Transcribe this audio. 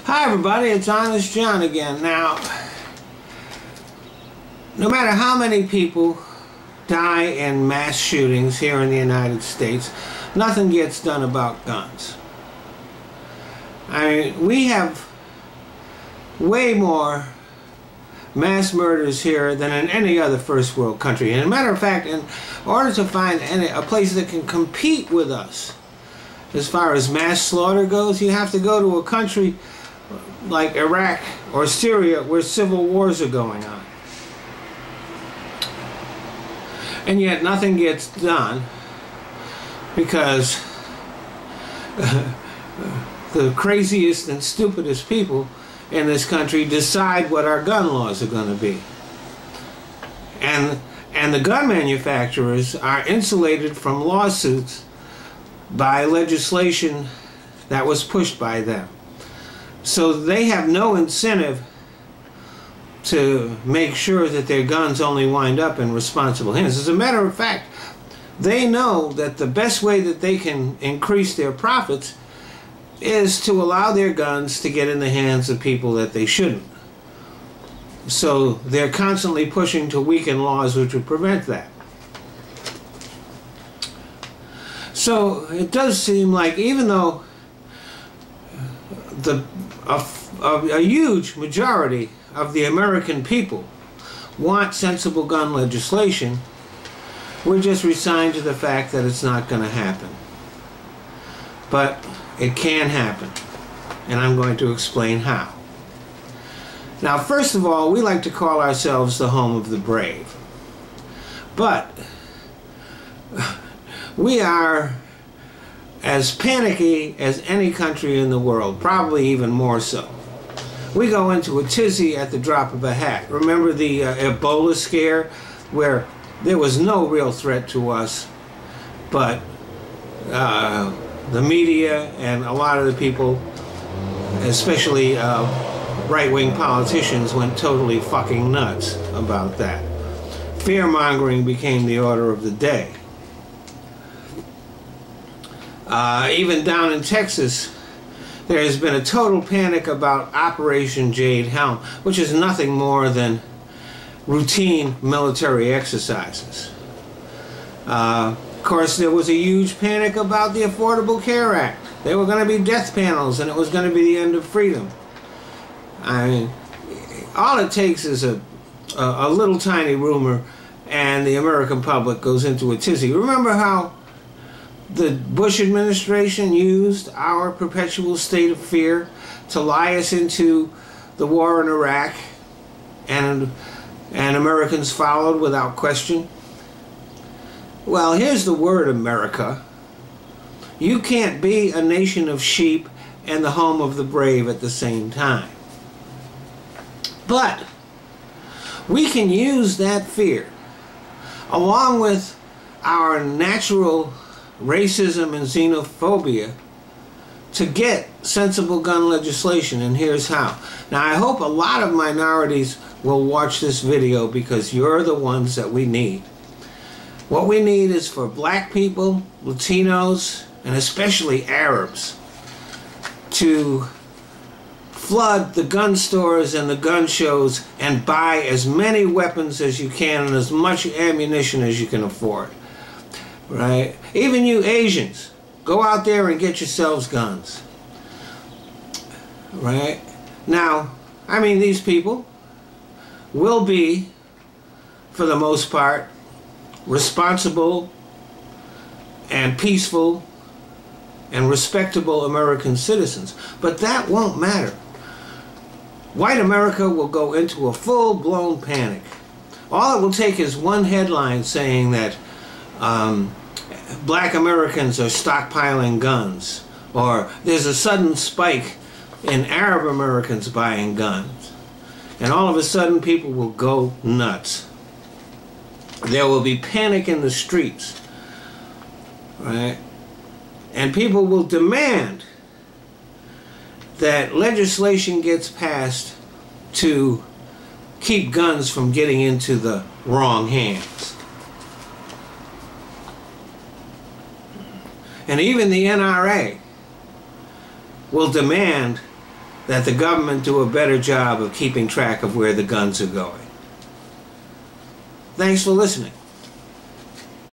Hi everybody, it's Honest John again. Now, no matter how many people die in mass shootings here in the United States, nothing gets done about guns. I mean, we have way more mass murders here than in any other first world country. And as a matter of fact, in order to find a place that can compete with us as far as mass slaughter goes, you have to go to a country like Iraq or Syria where civil wars are going on. And yet nothing gets done because the craziest and stupidest people in this country decide what our gun laws are going to be. And the gun manufacturers are insulated from lawsuits by legislation that was pushed by them. So they have no incentive to make sure that their guns only wind up in responsible hands. As a matter of fact, they know that the best way that they can increase their profits is to allow their guns to get in the hands of people that they shouldn't. So they're constantly pushing to weaken laws which would prevent that. So it does seem like even though a huge majority of the American people want sensible gun legislation, we're just resigned to the fact that it's not going to happen. But it can happen, and I'm going to explain how. Now, first of all, we like to call ourselves the home of the brave. But we are as panicky as any country in the world, probably even more so. We go into a tizzy at the drop of a hat. Remember the Ebola scare, where there was no real threat to us, but the media and a lot of the people, especially right-wing politicians, went totally fucking nuts about that. Fear-mongering became the order of the day. Even down in Texas, there has been a total panic about Operation Jade Helm, which is nothing more than routine military exercises. Of course, there was a huge panic about the Affordable Care Act. There were going to be death panels, and it was going to be the end of freedom. I mean, all it takes is a little tiny rumor, and the American public goes into a tizzy. Remember how the Bush administration used our perpetual state of fear to lie us into the war in Iraq, and Americans followed without question? Well, here's the word, America. You can't be a nation of sheep and the home of the brave at the same time. But we can use that fear, along with our natural racism and xenophobia, to get sensible gun legislation, and here's how. Now, I hope a lot of minorities will watch this video because you're the ones that we need. What we need is for black people, Latinos, and especially Arabs to flood the gun stores and the gun shows and buy as many weapons as you can and as much ammunition as you can afford. Right? Even you Asians, go out there and get yourselves guns. Right? Now, I mean, these people will be, for the most part, responsible and peaceful and respectable American citizens. But that won't matter. White America will go into a full-blown panic. All it will take is one headline saying that black Americans are stockpiling guns, or there's a sudden spike in Arab Americans buying guns, and all of a sudden people will go nuts. There will be panic in the streets, right? And people will demand that legislation gets passed to keep guns from getting into the wrong hands. And even the NRA will demand that the government do a better job of keeping track of where the guns are going. Thanks for listening.